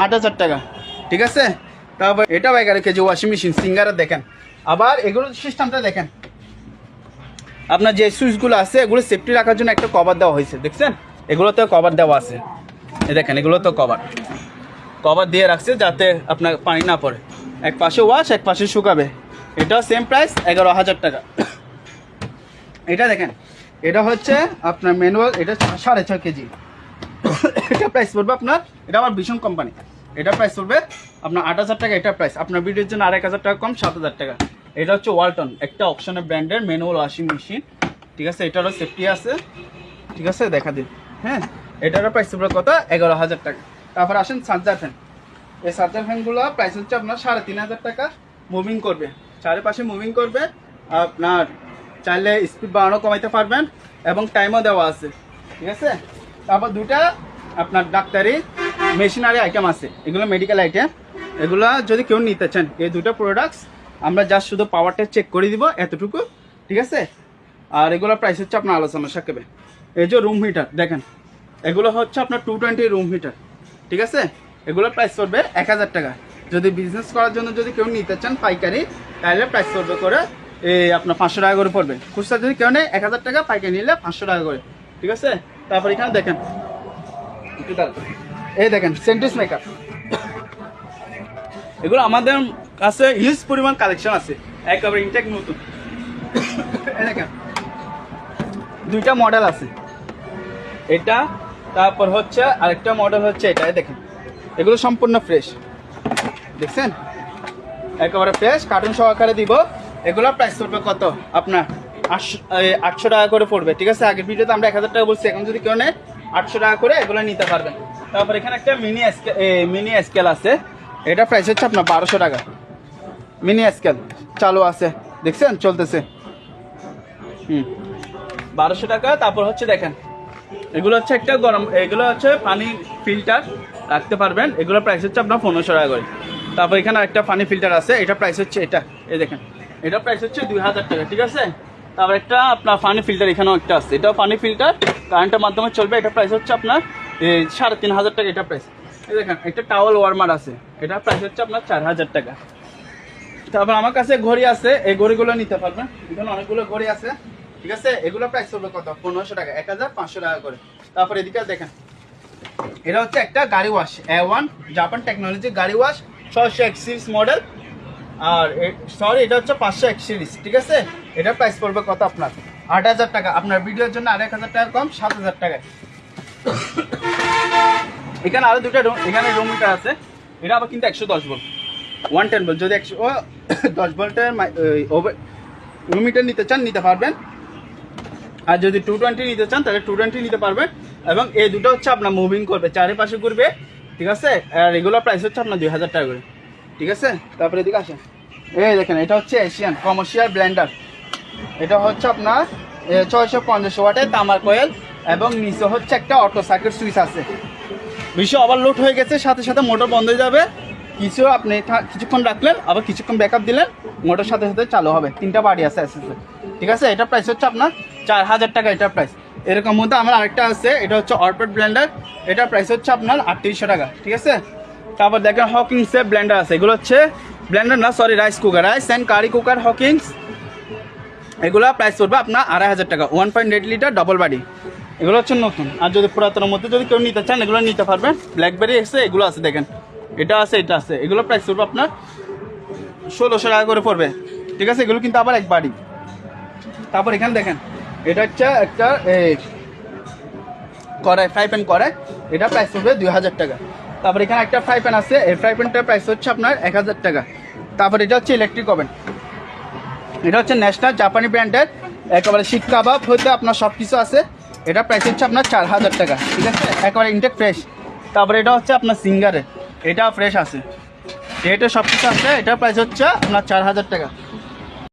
8,000 টাকা, ঠিক আছে। তারপর এটাও 11 কেজি ওয়াশিং মেশিন সিঙ্গারের দেখেন। আবার এগুলো সিস্টেমটা দেখেন, আপনার যে সুইচগুলো আছে এগুলো সেফটি রাখার জন্য একটা কভার দেওয়া হয়েছে, দেখছেন এগুলোতেও কভার দেওয়া আছে, এই দেখেন এগুলোতেও কভার দিয়ে রাখছে যাতে আপনার পানি না পড়ে। এক পাশে ওয়াশ, এক পাশে শুকাবে। এটাও সেম প্রাইস 11,000 টাকা। এটা দেখেন, এটা হচ্ছে আপনার ম্যানুয়াল, এটা 6.5 কেজি। এটা প্রাইস পড়বে আপনার, এটা আমার ভীষণ কোম্পানি, এটা প্রাইস পড়বে আপনার 8,000 টাকা। এটা প্রাইস আপনার ভিডিওর জন্য আর 1,000 টাকা কম, 7,000 টাকা। এটা হচ্ছে ওয়ালটন, একটা অপশনের ব্র্যান্ডের ম্যানুয়াল ওয়াশিং মেশিন, ঠিক আছে। এটারও সেফটি আছে, ঠিক আছে, দেখা দিন। হ্যাঁ, এটারও প্রাইস পড়বে কত? 11,000 টাকা। তারপর আসেন চার্জার ফ্যান। এই চার্জার ফ্যানগুলো প্রাইস হচ্ছে আপনার 3,500 টাকা। মুভিং করবে, চারিপাশে মুভিং করবে, আপনার চাইলে স্পিড বাড়ানো কমাইতে পারবেন এবং টাইমও দেওয়া আছে, ঠিক আছে। তারপর দুটা আপনার ডাক্তারি মেশিনারি আইটেম আছে, এগুলো মেডিকেল আইটেম। এগুলো যদি কেউ নিতে চান, এই দুটো প্রোডাক্টস আমরা জাস্ট শুধু পাওয়ারটা চেক করে দিব, এতটুকু, ঠিক আছে। আর এগুলো প্রাইস হচ্ছে আপনার আলোচনা সাকেবে। এই যে রুম হিটার দেখেন, এগুলো হচ্ছে আপনার 220 রুম হিটার, ঠিক আছে। এগুলো প্রাইস পড়বে 1,000 টাকা। যদি বিজনেস করার জন্য যদি কেউ নিতে চান পাইকারি, তাহলে প্রাইস পড়বে করে এই আপনার 500 টাকা করে পড়বে। খুচরা যদি কেউ নেয় 1,000 টাকা, পাইকারি নিলে 500 টাকা করে, ঠিক আছে। তারপর এখানে দেখেন, এই দেখেন সেন্টিস মেকার, এগুলো আমাদের কাছে হিউজ পরিমাণ কালেকশন আছে, একেবারে ইনটেক নতুন। এই দেখেন দুইটা মডেল আছে, এটা তারপর হচ্ছে আরেকটা মডেল হচ্ছে এটা। দেখেন এগুলো সম্পূর্ণ ফ্রেশ, দেখছেন একেবারে ফ্রেশ, কার্টুন সহকারে দিব। এগুলো প্রাইস পড়বে কত? আপনার 800 টাকা করে পড়বে, ঠিক আছে। আগের ভিডিওতে আমরা 1,000 টাকা বলছি, এখন যদি কেউ নেয় 800 টাকা করে এগুলো নিতে পারবেন। তারপর এখানে একটা মিনি স্কেল আছে, এটা প্রাইস হচ্ছে আপনার 1200 টাকা। মিনি স্কেল চালু আছে, দেখছেন চলতেছে, 1200 টাকা। তারপর হচ্ছে দেখেন এগুলো হচ্ছে একটা গরম, এগুলো হচ্ছে পানি ফিল্টার রাখতে পারবেন, এগুলো প্রাইস হচ্ছে আপনার 1500 টাকা করে। তারপর এখানে একটা পানি ফিল্টার আছে, এটা প্রাইস হচ্ছে এটা, এই দেখেন এটা প্রাইস হচ্ছে 2,000 টাকা, ঠিক আছে। তারপর একটা আপনার পানি ফিল্টার এখানেও একটা আছে, এটাও পানি ফিল্টার, কারেন্টের মাধ্যমে চলবে, এটা প্রাইস হচ্ছে আপনার 3,500 টাকা, এটা প্রাইস। এই দেখেন একটা টাওয়াল ওয়ার্মার আছে, এটা প্রাইস হচ্ছে আপনার 4,000 টাকা। তারপর আমার কাছে ঘড়ি আছে, এই ঘড়িগুলো নিতে পারবেন, এখানে অনেকগুলো ঘড়ি আছে, ঠিক আছে। এগুলো প্রাইস পড়বে কত? 1,500 টাকা, 1,500 টাকা করে। তারপর এদিকে দেখেন, এটা হচ্ছে একটা গাড়ি ওয়াশ, A1 জাপান টেকনোলজি গাড়ি ওয়াশ, 601 সিরিজ মডেল। আর সরি, এটা হচ্ছে 501 সিরিজ, ঠিক আছে। এটা প্রাইস পড়বে কত? আপনার 8,000 টাকা। আপনার ভিডিওর জন্য আর 1,000 টাকা কম, 7,000 টাকায়। এখানে আরো দুটো এখানে রুম মিটার আছে, এটা আবার কিন্তু 110 ভোল্ট, 110 ভোল্ট। যদি 110 ভোল্টের রুম মিটার নিতে চান নিতে পারবেন, আর যদি 220 নিতে চান তাহলে 220 নিতে পারবেন। এবং এই দুটো হচ্ছে আপনার মুভিং করবে, চারিপাশে ঘুরবে, ঠিক আছে। আর রেগুলার প্রাইস হচ্ছে আপনার 2,000 টাকা করে, ঠিক আছে। তারপরে এদিকে আসেন, এই দেখেন এটা হচ্ছে এশিয়ান কমার্শিয়াল ব্লেন্ডার, এটা হচ্ছে আপনার 650 ওয়াটের তামার কয়েল, এবং নিচে হচ্ছে একটা অটো সার্কিট সুইচ আছে। বেশি ওভারলোড হয়ে গেছে, সাথে সাথে মোটর বন্ধ হয়ে যাবে, কিছু আপনি কিছুক্ষণ রাখলেন, আবার কিছুক্ষণ ব্যাকআপ দিলেন, মোটর সাথে সাথে চালু হবে। 3টা বাড়ি আছে এসএসএ, ঠিক আছে। এটা প্রাইস হচ্ছে আপনার 4,000 টাকা, এটা প্রাইস। এরকম মধ্যে আমার আরেকটা আছে, এটা হচ্ছে অরপেট ব্লেন্ডার, এটা প্রাইস হচ্ছে আপনার 3,800 টাকা, ঠিক আছে। তারপর দেখেন হকিংসের ব্লেন্ডার আছে, এগুলো হচ্ছে ব্লেন্ডার না, sorry, rice cooker, rice and curry cooker Hawkins. এগুলো প্রাইস পড়বে আপনার 2,500 টাকা, 1.8 লিটার ডবল বাড়ি। এগুলো হচ্ছে নতুন। আর যদি পুরাতনের মধ্যে যদি কেউ নিতে চান এগুলো নিতে পারবেন। ব্ল্যাকবেরি এসে এগুলো আছে, দেখেন এটা আছে, এটা আছে। এগুলো প্রাইস পড়বে আপনার 1,600 টাকা করে পড়বে, ঠিক আছে। এগুলো কিন্তু আবার এক বাড়ি। তারপর এখানে দেখেন এটা হচ্ছে একটা কড়াই, ফ্রাই প্যান কড়াই, এটা প্রাইস পড়বে 2,000 টাকা। তারপর এখানে একটা ফ্রাই প্যান আছে, এই ফ্রাই প্যানটার প্রাইস হচ্ছে আপনার 1,000 টাকা। তারপর এটা হচ্ছে ইলেকট্রিক ওভেন, এটা হচ্ছে ন্যাশনাল জাপানি ব্র্যান্ডের, একেবারে শিক কাবাব হতে আপনার সব কিছু আছে। এটা প্রাইস হচ্ছে আপনার 4,000 টাকা, ঠিক আছে, একেবারে ইনটেক ফ্রেশ। তারপরে এটা হচ্ছে আপনার সিঙ্গারে, এটা ফ্রেশ আছে, এটা সব কিছু আছে, এটা প্রাইস হচ্ছে আপনার 4,000 টাকা।